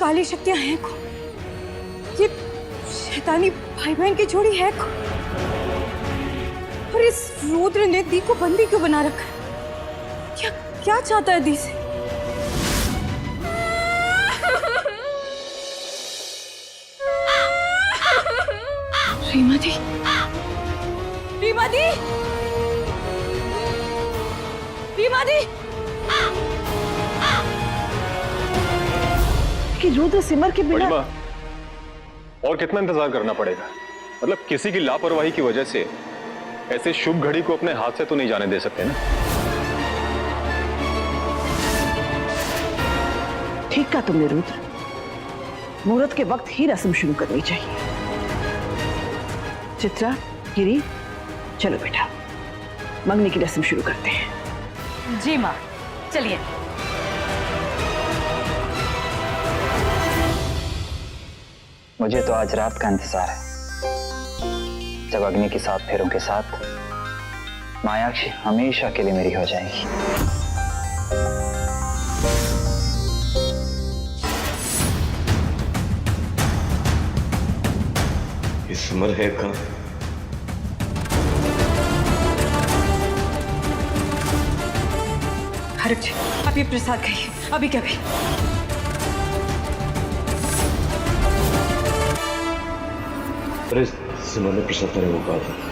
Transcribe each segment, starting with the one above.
काली शक्तियां हैं कौन? ये शैतानी भाई बहन की जोड़ी है कौन? और इस रुद्र ने दी को बंदी क्यों बना रखा है? क्या क्या चाहता है दी से? रीमा दी, रीमा दी, रीमा दी। कि रुद्र सिमर के बिना और कितना इंतजार करना पड़ेगा? मतलब किसी की लापरवाही की वजह से ऐसे शुभ घड़ी को अपने हाथ से तो नहीं जाने दे सकते ना। ठीक कहा तुमने रुद्र, मुहूर्त के वक्त ही रस्म शुरू करनी चाहिए। चित्रा, गिरी, चलो बेटा मंगनी की रस्म शुरू करते हैं। जी माँ, चलिए। मुझे तो आज रात का इंतजार है, जब अग्नि के 7 फेरों के साथ मायाक्षी हमेशा के लिए मेरी हो जाएगी। इस उम्र है कहाँ? हरक जी, आप ये प्रसाद खाइए, अभी क्या भी। अरे सिमर ने प्रसाद करने को कहा था।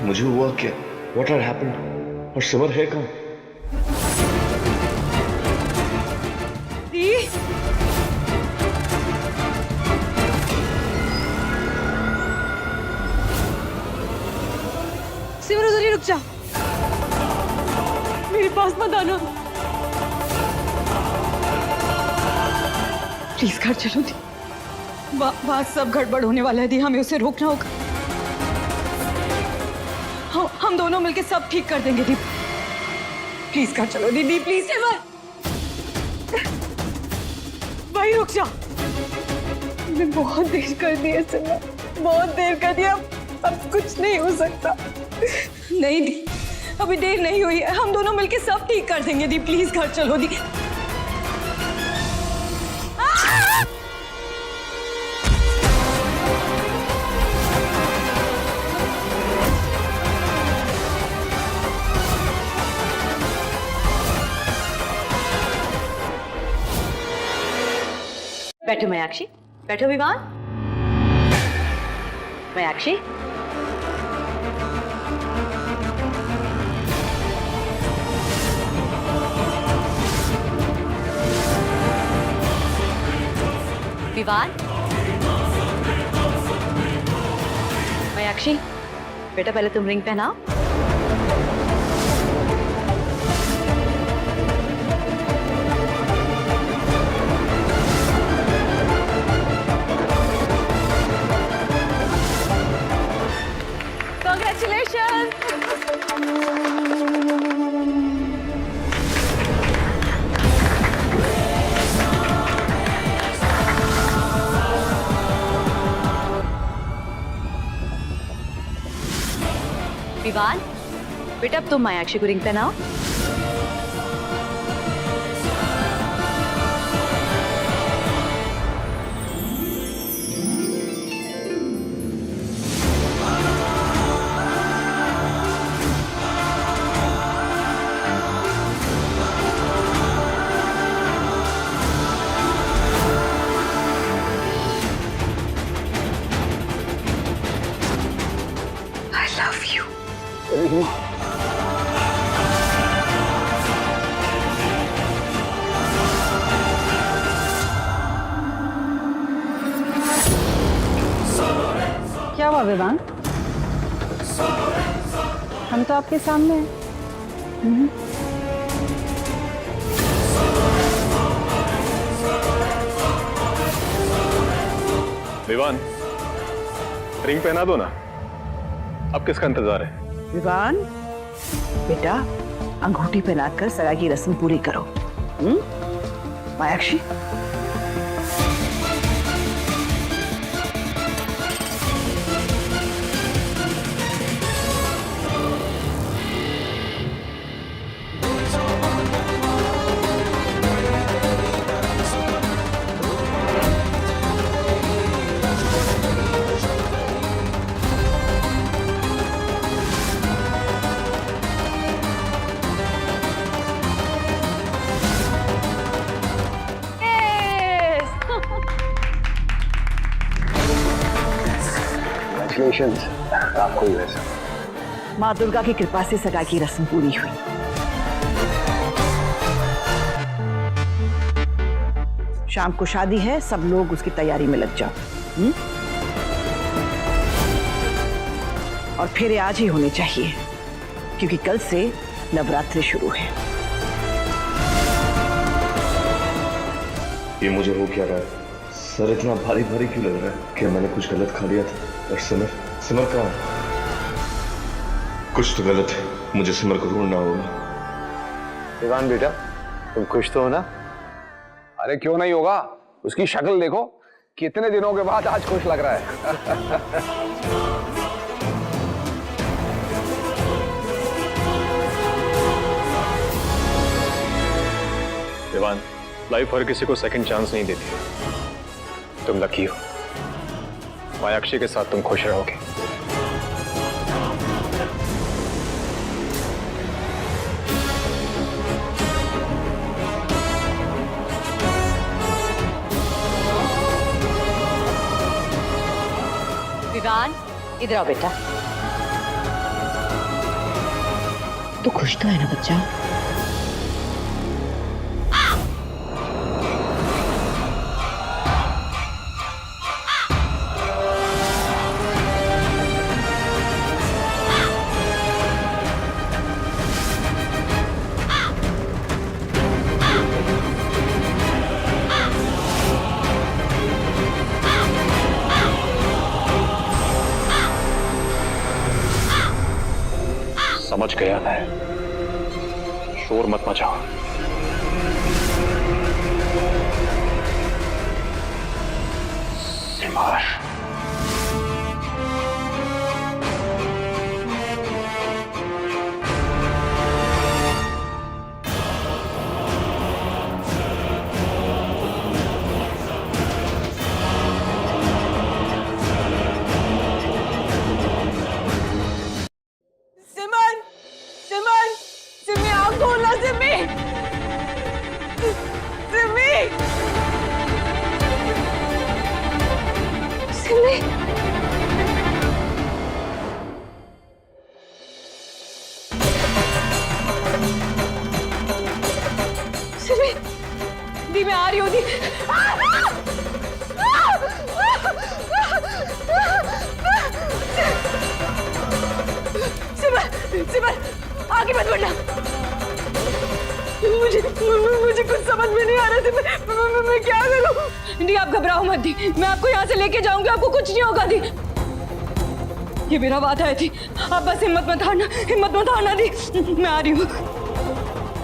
मुझे हुआ क्या? What had happened? और सिमर है कहाँ? सिमर उधर ही रुक जा, मेरे पास मत आना। प्लीज घर चलो दी, बात सब गड़बड़ होने वाला है दी, हमें उसे रोकना होगा। हम दोनों मिलके सब ठीक कर देंगे दी। प्लीज घर चलो दीदी, प्लीज। सिमर भाई रुक जा, मैंने बहुत देर कर दी है सिमर, बहुत देर कर दिया, अब कुछ नहीं हो सकता। नहीं दी, अभी देर नहीं हुई है, हम दोनों मिलके सब ठीक कर देंगे दी, प्लीज घर चलो दी। बैठो मायाक्षी, बैठो विवान। मायाक्षी, विवान। मायाक्षी बेटा, पहले तुम रिंग पहनाओ। विवान बेटा, अब तुम मायाक्षी को रिंग पहनाओ। I love you. हुआ विवान? हम तो आपके सामने हैं। विवान, रिंग पहना दो ना। अब किसका इंतजार है? विवान बेटा, अंगूठी पहनाकर सगाई की रस्म पूरी करो। मायाक्षी, आपको ही वैसा। माँ दुर्गा की कृपा से सगाई की रस्म पूरी हुई। शाम को शादी है, सब लोग उसकी तैयारी में लग जाओ। और फेरे आज ही होने चाहिए, क्योंकि कल से नवरात्रि शुरू है। ये मुझे हो क्या रहा है? सर इतना भारी भारी क्यों लग रहा है? क्या मैंने कुछ गलत खा लिया था? और सिमर, सिमर कहाँ है? कुछ तो गलत है, मुझे सिमर को ढूंढना होगा। विवान बेटा, तुम खुश तो हो ना? अरे क्यों नहीं होगा, उसकी शक्ल देखो, कितने दिनों के बाद आज खुश लग रहा है। विवान, लाइफ हर किसी को सेकंड चांस नहीं देती। तुम लकी हो, मायाक्षी के साथ तुम खुश रहोगे। विवान, इधर आओ बेटा। तू खुश तो है ना बच्चा? समझ गया मैं, शोर मत मचाओ। सिमर, दी मैं आ रही हूँ दी। सिमर, सिमर, आगे मत बढ़ना। मुझे कुछ समझ में नहीं आ रहा सिमर, मैं क्या करूँ? दी आप घबराओ मत दी, मैं आपको यहाँ से लेके जाऊंगी, आपको कुछ नहीं होगा दी। ये मेरा वादा है थी, आप बस हिम्मत मत हारना दी। मैं आ रही हूँ।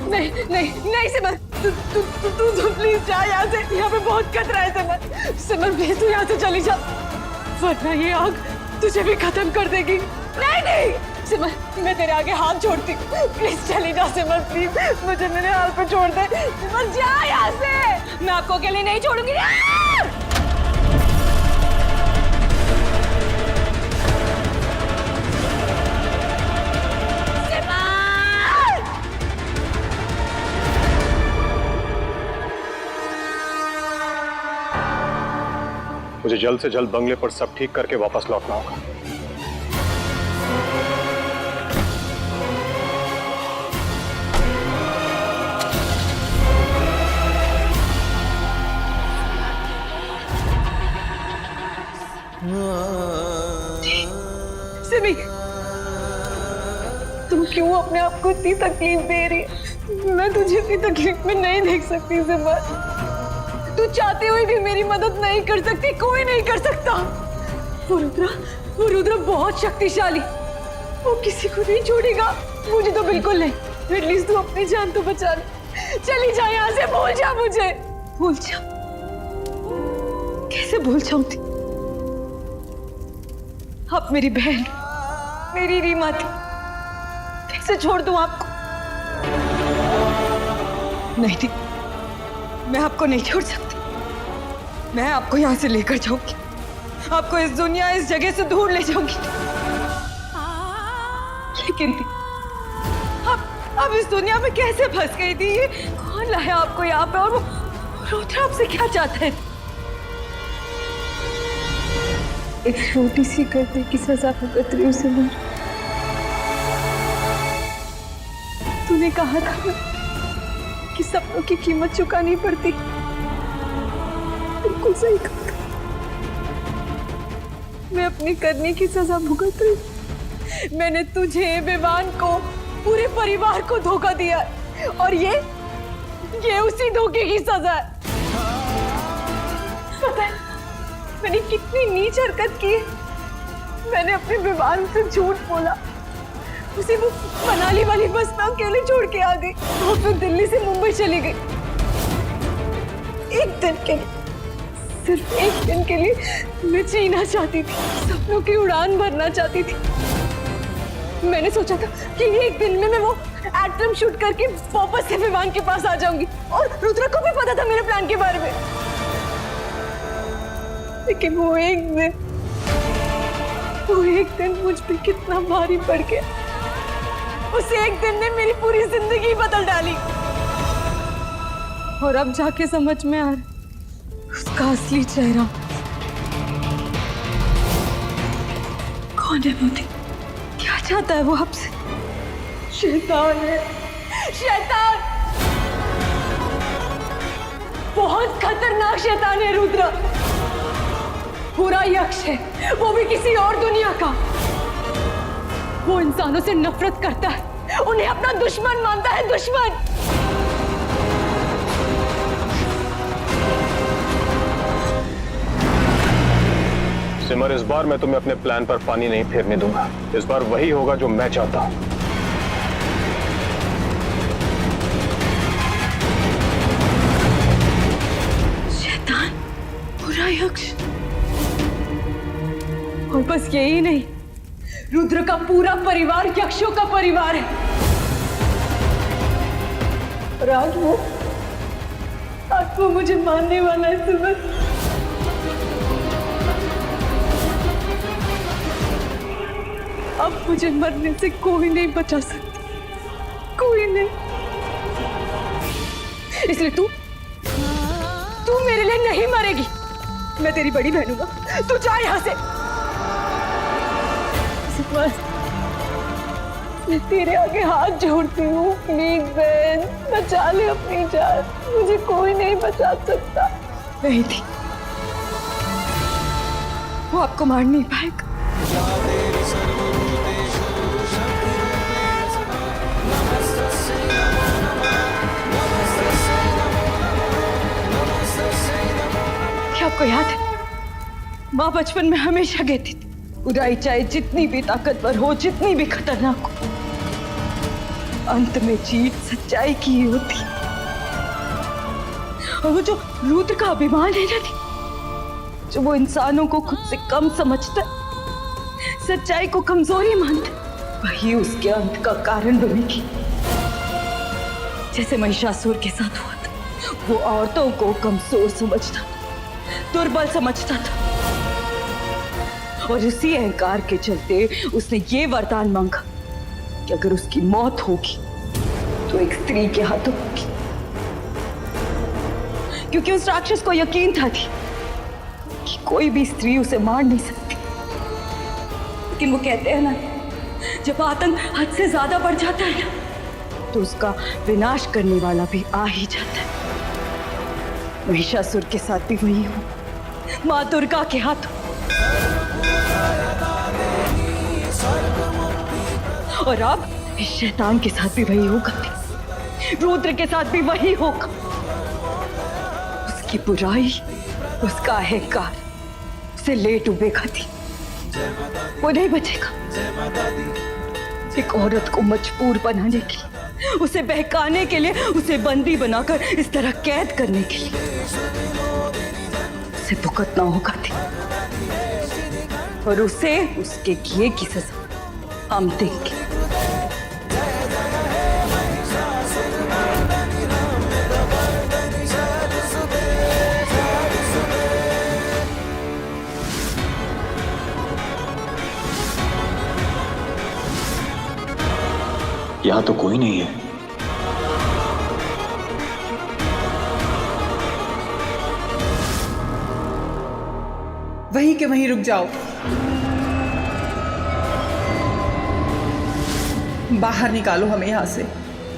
नहीं नहीं नहीं सिमर, तू प्लीज जा यहाँ से, यहाँ पे बहुत खतरा है सिमर। सिमर प्लीज तू यहाँ से चली जा, वरना ये आग तुझे भी खत्म कर देगी। नहीं नहीं सिमर, मैं तेरे आगे हाथ जोड़ती हूँ, प्लीज चली जा सिमर, प्लीज मुझे मेरे हाल पे छोड़ दे। सिमर जा यहाँ से, मैं आपको अकेले नहीं छोड़ूंगी। मुझे जल्द से जल्द बंगले पर सब ठीक करके वापस लौटना होगा। सबको इतनी तकलीफ दे रही है। मैं तुझे इतनी तकलीफ में नहीं देख सकती सिमर। तू चाहते हुए भी मेरी मदद नहीं कर सकती, कोई नहीं कर सकता। वो रुद्र बहुत शक्तिशाली, वो किसी को नहीं छोड़ेगा। मुझे तो बिल्कुल नहीं। एटलीस्ट तू अपनी जान तो बचा ले। चली जा यहाँ से, भूल जा मुझे। भूल जा? कैसे भूल जाऊंगी? आप मेरी बहन, मेरी रीमा थी, कैसे छोड़ दूं आपको? नहीं, मैं आपको नहीं छोड़ सकती। मैं आपको यहाँ से लेकर जाऊंगी, आपको इस दुनिया, इस जगह से दूर ले जाऊंगी। लेकिन आप इस दुनिया में कैसे फंस गई थी? ये कौन लाया आपको यहाँ पे? और वो रुद्र आपसे क्या चाहता है? एक छोटी सी गलती की सजा भुगत रही हूँ सिमर। तूने कहा था ना कि सपनों की कीमत चुकानी पड़ती। बिल्कुल सही कहा। मैं अपनी करने की सजा भुगत रही हूँ। मैंने तुझे, विवान को, पूरे परिवार को धोखा दिया, और ये उसी धोखे की सजा है। पता है मैंने कितनी नीच हरकत की है। मैंने अपने विवान से झूठ बोला, उसे वो मनाली वाली बस में अकेले छोड़ के आ गई, और फिर दिल्ली से मुंबई चली गई। एक दिन के लिए, सिर्फ एक दिन के लिए मैं जीना चाहती थी, सपनों की उड़ान भरना चाहती थी। मैंने सोचा था कि एक दिन में मैं वो एटम शूट करके वापस से विवान के पास आ जाऊंगी, और रुद्र को भी पता था मेरे प्लान के बारे में। लेकिन वो एक दिन मुझ पे कितना भारी पड़ गया। उस एक दिन ने मेरी पूरी जिंदगी बदल डाली, और अब जाके समझ में आ रहा उसका असली चेहरा कौन है। मोदी क्या चाहता है वो आपसे? शैतान है, शैतान, बहुत खतरनाक शैतान है रुद्र। पूरा यक्ष है, वो भी किसी और दुनिया का। वो इंसानों से नफरत करता है, उन्हें अपना दुश्मन मानता है, दुश्मन। सिमर, इस बार मैं तुम्हें अपने प्लान पर पानी नहीं फेरने दूंगा। इस बार वही होगा जो मैं चाहता हूं। शैतान, बुरा यक्ष, और बस यही नहीं, रुद्र का पूरा परिवार यक्षों का परिवार है। और आज वो मुझे मारने वाला है सिमर। अब मुझे मरने से कोई नहीं बचा सकता, कोई नहीं। इसलिए तू मेरे लिए नहीं मरेगी। मैं तेरी बड़ी बहन हूं ना, तू जा यहां से। मैं तेरे आगे हाथ जोड़ती हूँ, प्लीज बहन, बचा ले अपनी जान। मुझे कोई नहीं बचा सकता। नहीं थी, वो आपको मार नहीं पाएगा। क्या आपको याद है, माँ बचपन में हमेशा कहती थी, बुराई चाहे जितनी भी ताकतवर हो, जितनी भी खतरनाक हो, अंत में जीत सच्चाई की ही होती। और वो जो रुद्र का अभिमान है ना, जो वो इंसानों को खुद से कम समझता, सच्चाई को कमजोरी मानता, वही उसके अंत का कारण बनेगी। जैसे महिषासुर के साथ हुआ था, वो औरतों को कमजोर समझता, दुर्बल समझता था, और इसी अहंकार के चलते उसने ये वरदान मांगा कि अगर उसकी मौत होगी तो एक स्त्री के हाथों होगी। क्योंकि उस राक्षस को यकीन था कि कोई भी स्त्री उसे मार नहीं सकती। लेकिन वो कहते हैं ना, जब आतंक हद से ज्यादा बढ़ जाता है ना, तो उसका विनाश करने वाला भी आ ही जाता है। महिषासुर के साथ भी वही हो, माँ दुर्गा के हाथों। और अब इस शैतान के साथ भी वही होगा, रुद्र के साथ भी वही होगा। उसकी बुराई, उसका अहंकार उसे ले डूबेगा थी, वो नहीं बचेगा। एक औरत को मजबूर बनाने के लिए, उसे बहकाने के लिए, उसे बंदी बनाकर इस तरह कैद करने के लिए उसे भुगतना होगा थी, और उसे उसके किए की सजा हम देंगे। यहां तो कोई नहीं है। वहीं के वहीं रुक जाओ। बाहर निकालो हमें यहाँ से।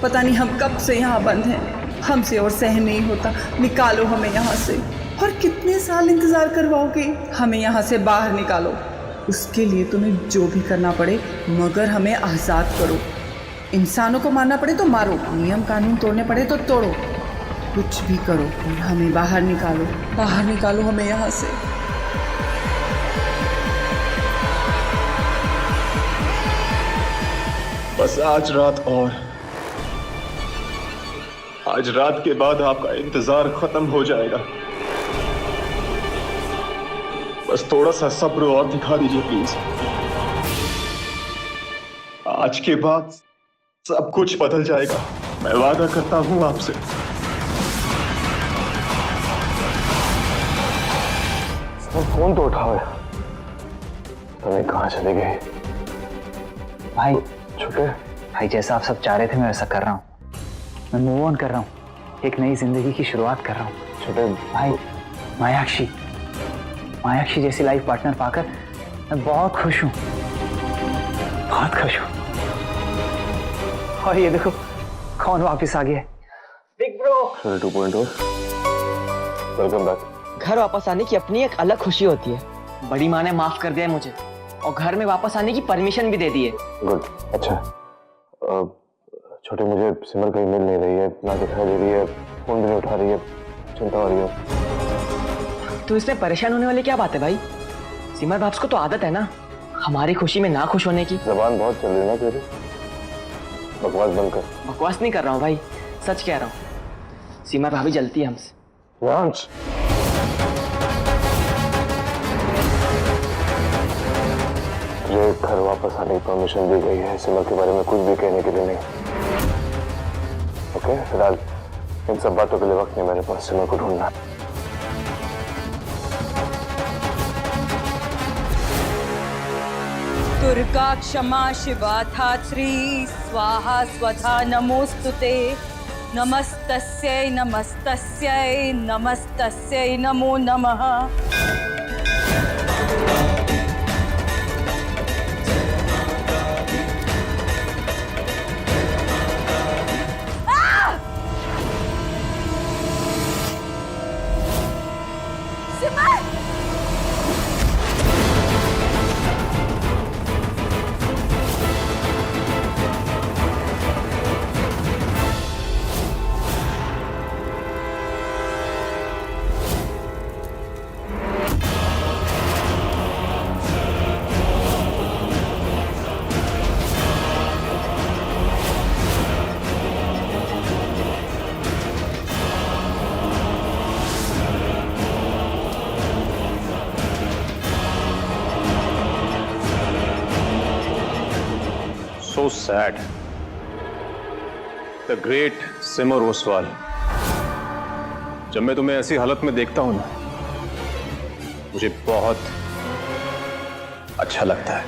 पता नहीं हम कब से यहाँ बंद हैं, हमसे और सहन नहीं होता। निकालो हमें यहाँ से। और कितने साल इंतजार करवाओगे? हमें यहाँ से बाहर निकालो। उसके लिए तुम्हें जो भी करना पड़े, मगर हमें आज़ाद करो। इंसानों को मारना पड़े तो मारो, नियम कानून तोड़ने पड़े तो तोड़ो, कुछ भी करो, हमें बाहर निकालो। बाहर निकालो हमें यहाँ से। बस आज रात, और आज रात के बाद आपका इंतजार खत्म हो जाएगा। बस थोड़ा सा सब्र और दिखा दीजिए प्लीज। आज के बाद सब कुछ बदल जाएगा, मैं वादा करता हूं आपसे। फोन तो उठाओ यार। तुम्हें कहाँ चले गए भाई? छोटे भाई, जैसा आप सब चाह रहे थे मैं वैसा कर रहा हूँ। मैं मूव ऑन कर रहा हूँ, एक नई जिंदगी की शुरुआत कर रहा हूँ। छोटे भाई, मायाक्षी जैसी लाइफ पार्टनर पाकर मैं बहुत खुश हूँ, बहुत खुश हूँ। और ये देखो कौन वापस आ गया है। Big bro. छोटे 2.0 वेलकम बैक। घर वापस आने की अपनी एक अलग खुशी होती है। बड़ी माँ ने माफ कर दिया है मुझे, और घर में वापस आने की परमिशन भी दे दी है। गुड, अच्छा। छोटे, मुझे सिमर कहीं मिल नहीं रही है, ना दिखाई दे रही है, फोन भी नहीं उठा रही है, चिंता हो रही है। तो इसमें परेशान होने वाली क्या बात है भाई? सिमर बाप्स को तो आदत है ना हमारी खुशी में ना खुश होने की। जबान बहुत चल रही है ना तेरी, बकवास बंद कर। बकवास नहीं कर रहा हूँ भाई, सच कह रहा हूँ। सिमर भाभी जलती है हमसे। यांश, तुझे घर वापस आने की परमिशन दी गई है, सिमर के बारे में कुछ भी कहने के लिए नहीं। ओके, फिलहाल इन सब बातों के लिए वक्त नहीं मेरे पास, सिमर को ढूंढना। दुर्गा क्षमा शिवा धात्री स्वाहा स्वधा नमोस्तुते। नमस्तस्यै नमस्तस्यै नमस्तस्यै नमो नमः। So sad. The great सिमर ओसवाल। जब मैं तुम्हें ऐसी हालत में देखता हूं ना, मुझे बहुत अच्छा लगता है।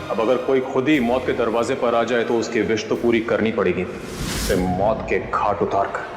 अब अगर कोई खुद ही मौत के दरवाजे पर आ जाए तो उसकी विश तो पूरी करनी पड़ेगी, उसे मौत के घाट उतार कर।